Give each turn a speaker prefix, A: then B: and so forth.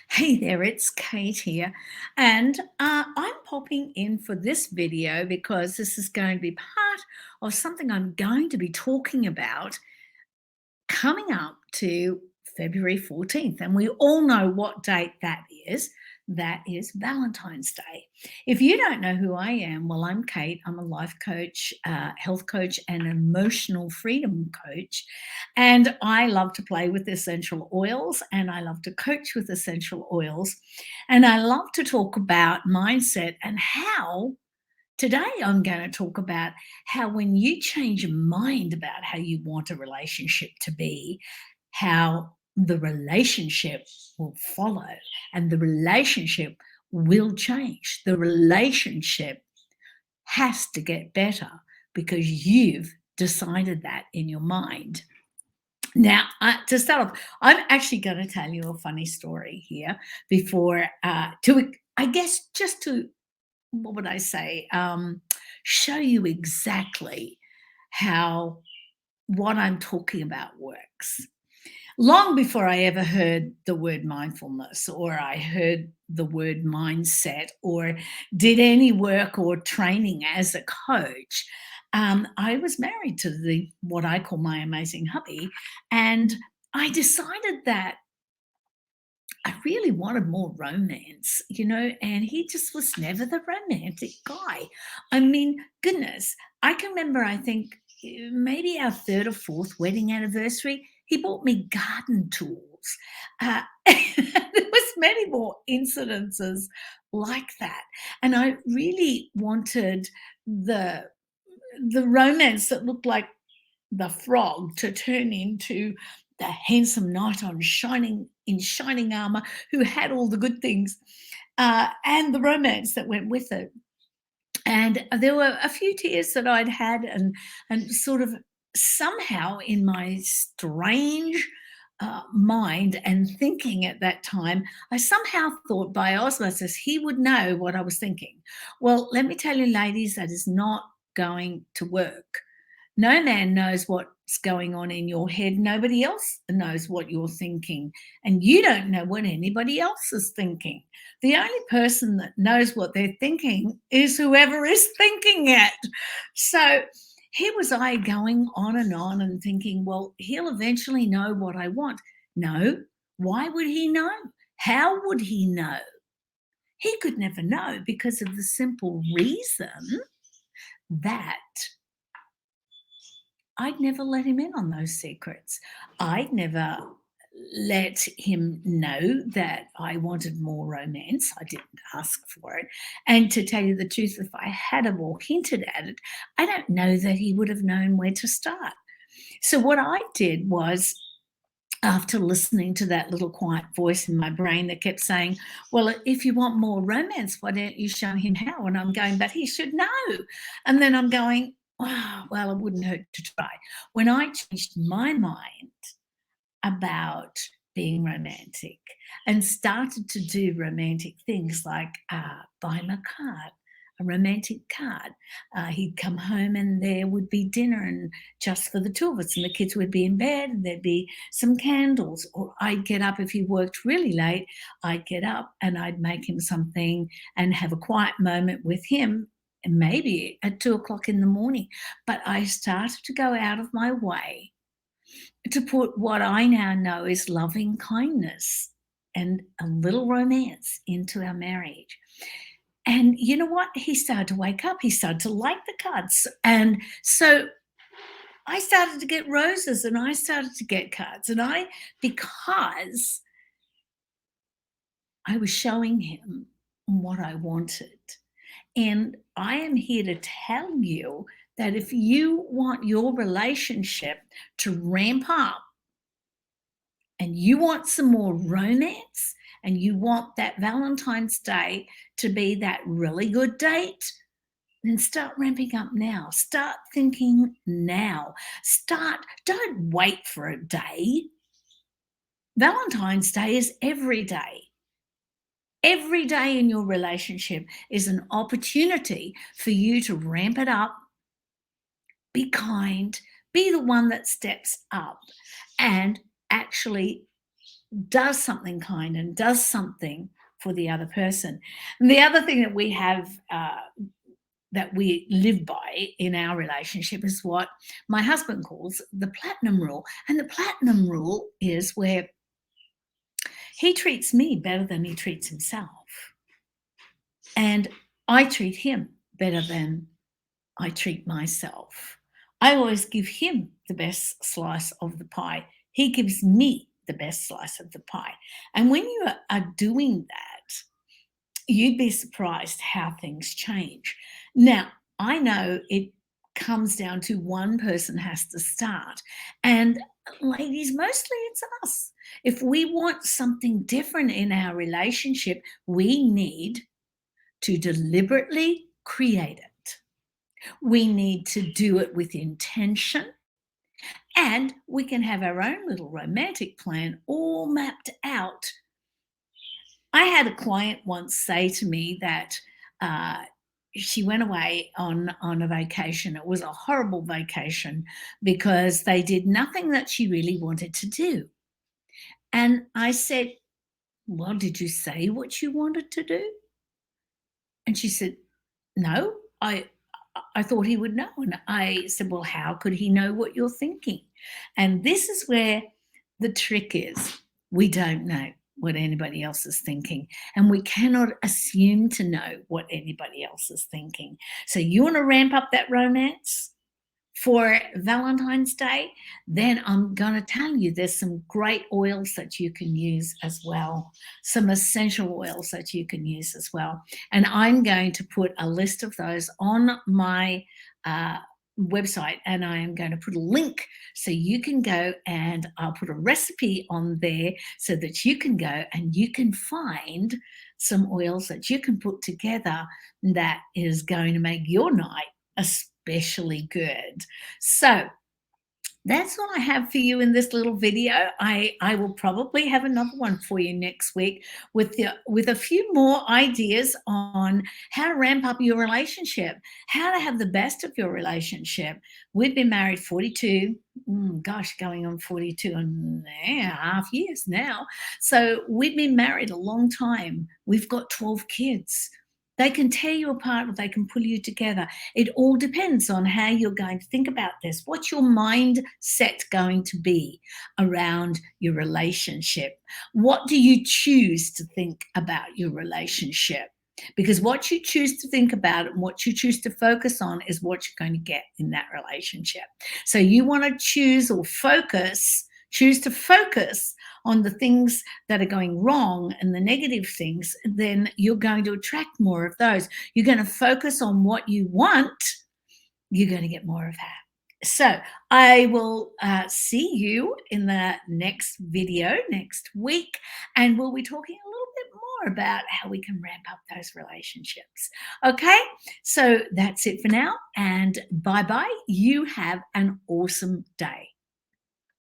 A: Hey there, it's Kate here, and I'm popping in for this video because this is going to be part of something I'm going to be talking about coming up to February 14th. And we all know what date that is. That is Valentine's Day. If you don't know who I am, well, I'm Kate. I'm a life coach, health coach, and emotional freedom coach. And I love to play with essential oils and I love to coach with essential oils. And I love to talk about mindset and how today, I'm going to talk about how when you change your mind about how you want a relationship to be, how the relationship will follow and the relationship will change. The relationship has to get better because you've decided that in your mind. Now, to start off, I'm actually going to tell you a funny story here before, I guess, just to what would I say? Show you exactly how what I'm talking about works. Long before I ever heard the word mindfulness or I heard the word mindset or did any work or training as a coach, I was married to the what I call my amazing hubby, and I decided that I really wanted more romance, and he just was never the romantic guy. I mean, goodness, I can remember, I think maybe our third or fourth wedding anniversary, he bought me garden tools. There was many more incidences like that. And I really wanted the the romance that looked like the frog to turn into the handsome knight in shining armor who had all the good things and the romance that went with it. And there were a few tears that I'd had, and sort of somehow in my strange mind and thinking at that time, I somehow thought by osmosis he would know what I was thinking. Well, let me tell you, ladies, that is not going to work. No man knows what's going on in your head. Nobody else knows what you're thinking. And you don't know what anybody else is thinking. The only person that knows what they're thinking is whoever is thinking it. So here was I going on and thinking, well, he'll eventually know what I want. No, why would he know? How would he know? He could never know because of the simple reason that I'd never let him in on those secrets. I'd never let him know that I wanted more romance. I didn't ask for it. And to tell you the truth, if I had have or hinted at it, I don't know that he would have known where to start. So what I did was, after listening to that little quiet voice in my brain that kept saying, well, if you want more romance, why don't you show him how? And I'm going, but he should know. And then I'm going, oh, well, it wouldn't hurt to try. When I changed my mind about being romantic and started to do romantic things like buy him a card, a romantic card. He'd come home and there would be dinner and just for the two of us, and the kids would be in bed and there'd be some candles. Or I'd get up if he worked really late, I'd get up and I'd make him something and have a quiet moment with him, and maybe at 2 o'clock in the morning. But I started to go out of my way to put what I now know is loving kindness and a little romance into our marriage. And you know what? He started to wake up. He started to like the cards. And so I started to get roses and I started to get cards. Because I was showing him what I wanted. And I am here to tell you that if you want your relationship to ramp up, and you want some more romance and you want that Valentine's Day to be that really good date, then start ramping up now. Start thinking now. Don't wait for a day. Valentine's Day is every day. Every day in your relationship is an opportunity for you to ramp it up, be kind, be the one that steps up, and actually does something kind and does something for the other person. And the other thing that we have that we live by in our relationship is what my husband calls the platinum rule. And the platinum rule is where he treats me better than he treats himself. And I treat him better than I treat myself. I always give him the best slice of the pie. He gives me the best slice of the pie. And when you are doing that, you'd be surprised how things change. Now, I know it comes down to one person has to start. And ladies, mostly it's us. If we want something different in our relationship, we need to deliberately create it. We need to do it with intention, and we can have our own little romantic plan all mapped out. I had a client once say to me that she went away on a vacation. It was a horrible vacation because they did nothing that she really wanted to do. And I said, "Well, did you say what you wanted to do?" And she said, "No, I thought he would know." And I said, "Well, how could he know what you're thinking?" And this is where the trick is. We don't know what anybody else is thinking, and we cannot assume to know what anybody else is thinking. So you want to ramp up that romance for Valentine's Day, then I'm going to tell you there's some great oils that you can use as well, some essential oils that you can use as well. And I'm going to put a list of those on my uh, website, and I am going to put a link so you can go, and I'll put a recipe on there so that you can go and you can find some oils that you can put together that is going to make your night especially good. So that's all I have for you in this little video. I will probably have another one for you next week with a few more ideas on how to ramp up your relationship, how to have the best of your relationship. We've been married 42, going on 42 and a half years now. So we've been married a long time. We've got 12 kids. They can tear you apart or they can pull you together. It all depends on how you're going to think about this. What's your mindset going to be around your relationship? What do you choose to think about your relationship? Because what you choose to think about and what you choose to focus on is what you're going to get in that relationship. So you want to choose to focus on the things that are going wrong and the negative things, then you're going to attract more of those. You're going to focus on what you want, you're going to get more of that. So I will see you in the next video next week, and we'll be talking a little bit more about how we can ramp up those relationships. Okay, so that's it for now, and bye bye. You have an awesome day.